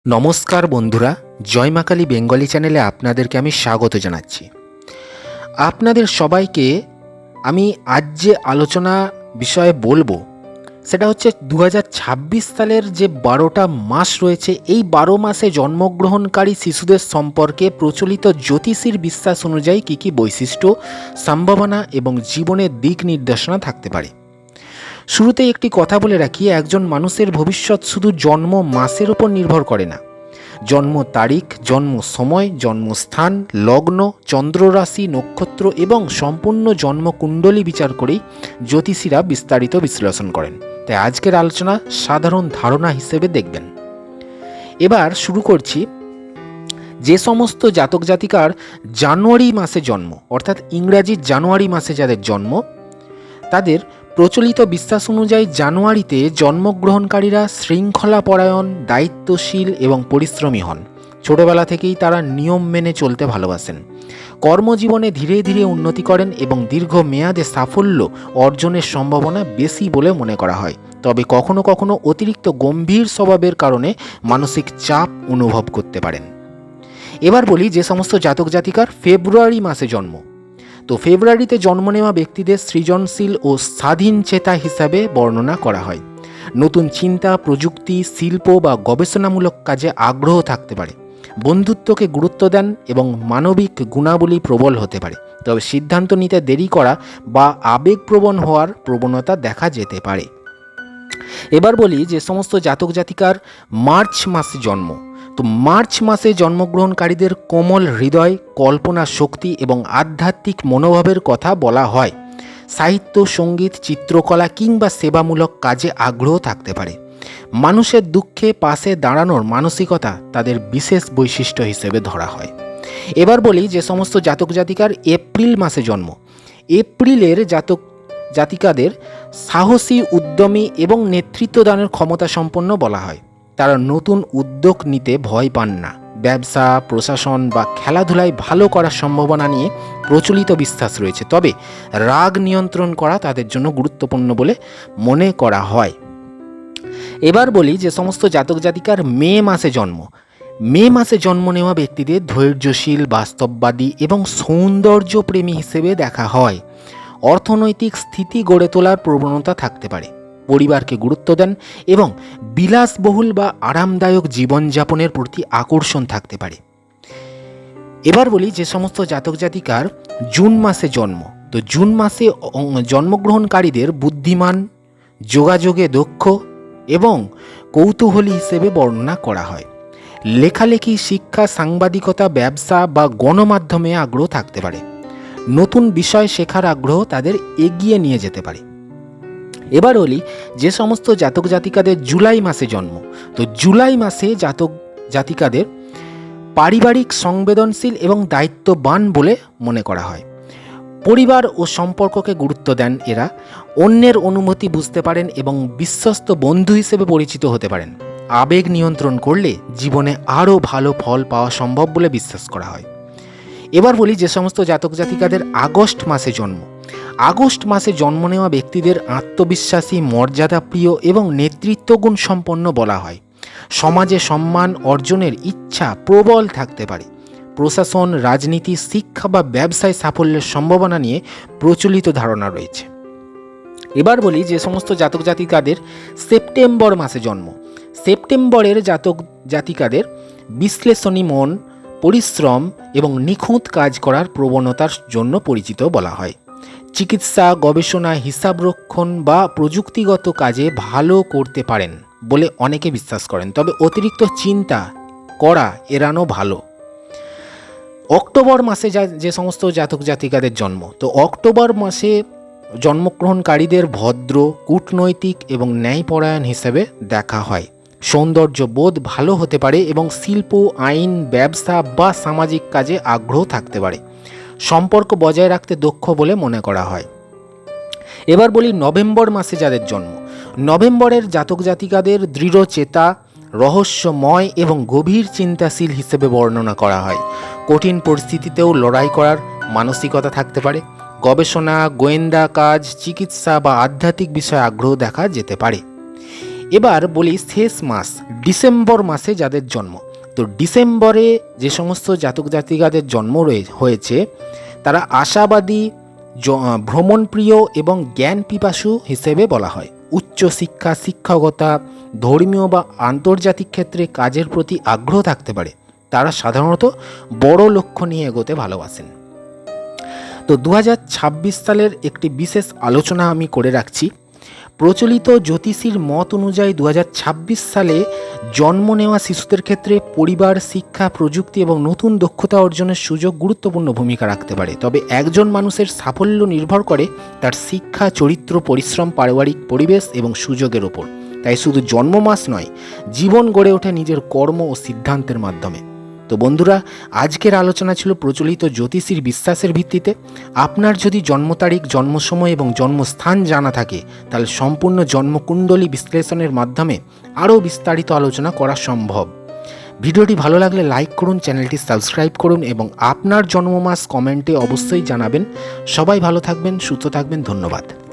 নমস্কার বন্ধুরা, জয় মা কালী বেঙ্গলি চ্যানেলে আপনাদেরকে আমি স্বাগত জানাচ্ছি। আপনাদের সবাইকে আমি আজ যে আলোচনা বিষয়ে বলবো সেটা হচ্ছে 2026 সালের যে 12টা মাস রয়েছে, এই 12 মাসে জন্মগ্রহণকারী শিশুদের সম্পর্কে প্রচলিত জ্যোতিষীর বিশ্বাস অনুযায়ী কী কী বৈশিষ্ট্য, সম্ভাবনা এবং জীবনের দিক নির্দেশনা থাকতে পারে। শুরুতেই একটি কথা বলে রাখি, একজন মানুষের ভবিষ্যৎ শুধু জন্ম মাসের উপর নির্ভর করে না। জন্ম তারিখ, জন্ম সময়, জন্মস্থান, লগ্ন, চন্দ্ররাশি, নক্ষত্র এবং সম্পূর্ণ জন্মকুণ্ডলী বিচার করেই জ্যোতিষীরা বিস্তারিত বিশ্লেষণ করেন। তাই আজকের আলোচনা সাধারণ ধারণা হিসেবে দেখবেন। এবার শুরু করছি। যে সমস্ত জাতক জাতিকার জানুয়ারি মাসে জন্ম, অর্থাৎ ইংরাজি জানুয়ারি মাসে যাদের জন্ম, তাদের প্রচলিত বিশ্বাস অনুযায়ী জানুয়ারিতে জন্মগ্রহণকারীরা শৃঙ্খলাপরায়ণ, দায়িত্বশীল এবং পরিশ্রমী হন। ছোটবেলা থেকেই তারা নিয়ম মেনে চলতে ভালোবাসেন। কর্মজীবনে ধীরে ধীরে উন্নতি করেন এবং দীর্ঘ মেয়াদে সাফল্য অর্জনের সম্ভাবনা বেশি বলে মনে করা হয়। তবে কখনো কখনো অতিরিক্ত গম্ভীর স্বভাবের কারণে মানসিক চাপ অনুভব করতে পারেন। এবার বলি যে সমস্ত জাতক জাতিকার ফেব্রুয়ারি মাসে জন্ম। তো ফেব্রুয়ারিতে জন্ম নেওয়া ব্যক্তিদের সৃজনশীল ও স্বাধীন চেতা হিসাবে বর্ণনা করা হয়। নতুন চিন্তা, প্রযুক্তি, শিল্প বা গবেষণামূলক কাজে আগ্রহ থাকতে পারে। বন্ধুত্বকে গুরুত্ব দেন এবং মানবিক গুণাবলী প্রবল হতে পারে। তবে সিদ্ধান্ত নিতে দেরি করা বা আবেগপ্রবণ হওয়ার প্রবণতা দেখা যেতে পারে। এবার বলি যে সমস্ত জাতক জাতিকার মার্চ মাসে জন্ম। তো মার্চ মাসে জন্মগ্রহণকারীদের কোমল হৃদয়, কল্পনা শক্তি এবং আধ্যাত্মিক মনোভাবের কথা বলা হয়। সাহিত্য, সঙ্গীত, চিত্রকলা কিংবা সেবামূলক কাজে আগ্রহ থাকতে পারে। মানুষের দুঃখে পাশে দাঁড়ানোর মানসিকতা তাদের বিশেষ বৈশিষ্ট্য হিসেবে ধরা হয়। এবার বলি যে সমস্ত জাতক জাতিকার এপ্রিল মাসে জন্ম। এপ্রিলের জাতিকাদের সাহসী, উদ্যমী এবং নেতৃত্বদানের ক্ষমতা সম্পন্ন বলা হয়। তারা নতুন উদ্যোগ নিতে ভয় পান না। ব্যবসা, প্রশাসন বা খেলাধুলায় ভালো করার সম্ভাবনা নিয়ে প্রচলিত বিশ্বাস রয়েছে। তবে রাগ নিয়ন্ত্রণ করা তাদের জন্য গুরুত্বপূর্ণ বলে মনে করা হয়। এবার বলি যে সমস্ত জাতক জাতিকার মে মাসে জন্ম। মে মাসে জন্ম নেওয়া ব্যক্তিদের ধৈর্যশীল, বাস্তববাদী এবং সৌন্দর্যপ্রেমী হিসেবে দেখা হয়। অর্থনৈতিক স্থিতি গড়ে তোলার প্রবণতা থাকতে পারে। পরিবারকে গুরুত্ব দেন এবং বিলাসবহুল বা আরামদায়ক জীবনযাপনের প্রতি আকর্ষণ থাকতে পারে। এবার বলি যে সমস্ত জাতক জাতিকার জুন মাসে জন্ম। তো জুন মাসে জন্মগ্রহণকারীদের বুদ্ধিমান, যোগাযোগে দক্ষ এবং কৌতূহলী হিসেবে বর্ণনা করা হয়। লেখালেখি, শিক্ষা, সাংবাদিকতা, ব্যবসা বা গণমাধ্যমে আগ্রহ থাকতে পারে। নতুন বিষয় শেখার আগ্রহ তাদের এগিয়ে নিয়ে যেতে পারে। এবার বলি যে সমস্ত জাতক জাতিকাদের জুলাই মাসে জন্ম। তো জুলাই মাসে জাতক জাতিকাদের পারিবারিক, সংবেদনশীল এবং দায়িত্ববান বলে মনে করা হয়। পরিবার ও সম্পর্ককে গুরুত্ব দেন এরা। অন্যের অনুভূতি বুঝতে পারেন এবং বিশ্বস্ত বন্ধু হিসেবে পরিচিত হতে পারেন। আবেগ নিয়ন্ত্রণ করলে জীবনে আরও ভালো ফল পাওয়া সম্ভব বলে বিশ্বাস করা হয়। এবার বলি যে সমস্ত জাতক জাতিকাদের আগস্ট মাসে জন্ম। আগস্ট মাসে জন্ম নেওয়া ব্যক্তিদের আত্মবিশ্বাসী, মর্যাদাপ্রিয় এবং নেতৃত্বগুণ সম্পন্ন বলা হয়। সমাজে সম্মান অর্জনের ইচ্ছা প্রবল থাকতে পারে। প্রশাসন, রাজনীতি, শিক্ষা বা ব্যবসায় সাফল্যের সম্ভাবনা নিয়ে প্রচলিত ধারণা রয়েছে। এবার বলি যে সমস্ত জাতক জাতিকাদের সেপ্টেম্বর মাসে জন্ম। সেপ্টেম্বরের জাতক জাতিকাদের বিশ্লেষণী মন, পরিশ্রম এবং নিখুঁত কাজ করার প্রবণতার জন্য পরিচিত বলা হয়। চিকিৎসা, গবেষণা, হিসাবরক্ষণ বা প্রযুক্তিগত কাজে ভালো করতে পারেন বলে অনেকে বিশ্বাস করেন। তবে অতিরিক্ত চিন্তা করা এড়ানো ভালো। অক্টোবর মাসে যে সমস্ত জাতক জাতিকাদের জন্ম। তো অক্টোবর মাসে জন্মগ্রহণকারীদের ভদ্র, কূটনৈতিক এবং ন্যায়পরায়ণ হিসেবে দেখা হয়। সৌন্দর্য বোধ ভালো হতে পারে এবং শিল্প, আইন, ব্যবসা বা সামাজিক কাজে আগ্রহ থাকতে পারে। সম্পর্ক বজায় রাখতে দক্ষ বলে মনে করা হয়। এবার বলি নভেম্বর মাসে যাদের জন্ম। নভেম্বরের জাতক জাতিকাদের দৃঢ় চেতা, রহস্যময় এবং গভীর চিন্তাশীল হিসেবে বর্ণনা করা হয়। কঠিন পরিস্থিতিতেও লড়াই করার মানসিকতা থাকতে পারে। গবেষণা, গোয়েন্দা কাজ, চিকিৎসা বা আধ্যাত্মিক বিষয়ে আগ্রহ দেখা যেতে পারে। এবার বলি শেষ মাস ডিসেম্বর মাসে যাদের জন্ম। তো ডিসেম্বরে যে সমস্ত জাতক জাতিকাদের জন্ম হয়েছে তারা আশাবাদী, ভ্রমণপ্রিয় এবং জ্ঞান পিপাসু হিসেবে বলা হয়। উচ্চশিক্ষা, শিক্ষকতা, ধর্মীয় বা আন্তর্জাতিক ক্ষেত্রে কাজের প্রতি আগ্রহ থাকতে পারে। তারা সাধারণত বড় লক্ষ্য নিয়ে এগোতে ভালোবাসেন। তো 2026 সালের একটি বিশেষ আলোচনা আমি করে রাখছি। প্রচলিত জ্যোতিষীর মত অনুযায়ী 2026 সালে জন্ম নেওয়া শিশুদের ক্ষেত্রে পরিবার, শিক্ষা, প্রযুক্তি এবং নতুন দক্ষতা অর্জনের সুযোগ গুরুত্বপূর্ণ ভূমিকা রাখতে পারে। তবে একজন মানুষের সাফল্য নির্ভর করে তার শিক্ষা, চরিত্র, পরিশ্রম, পারিবারিক পরিবেশ এবং সুযোগের ওপর। তাই শুধু জন্ম মাস নয়, জীবন গড়ে ওঠে নিজের কর্ম ও সিদ্ধান্তের মাধ্যমে। তো বন্ধুরা, আজকের আলোচনা ছিল প্রচলিত জ্যোতিষীর বিশ্বাসের ভিত্তিতে। আপনার যদি জন্ম তারিখ, জন্ম সময় এবং জন্মস্থান জানা থাকে তাহলে সম্পূর্ণ জন্মকুণ্ডলী বিশ্লেষণের মাধ্যমে আরও বিস্তারিত আলোচনা করা সম্ভব। ভিডিওটি ভালো লাগলে লাইক করুন, চ্যানেলটি সাবস্ক্রাইব করুন এবং আপনার জন্মমাস কমেন্টে অবশ্যই জানাবেন। সবাই ভালো থাকবেন, সুস্থ থাকবেন। ধন্যবাদ।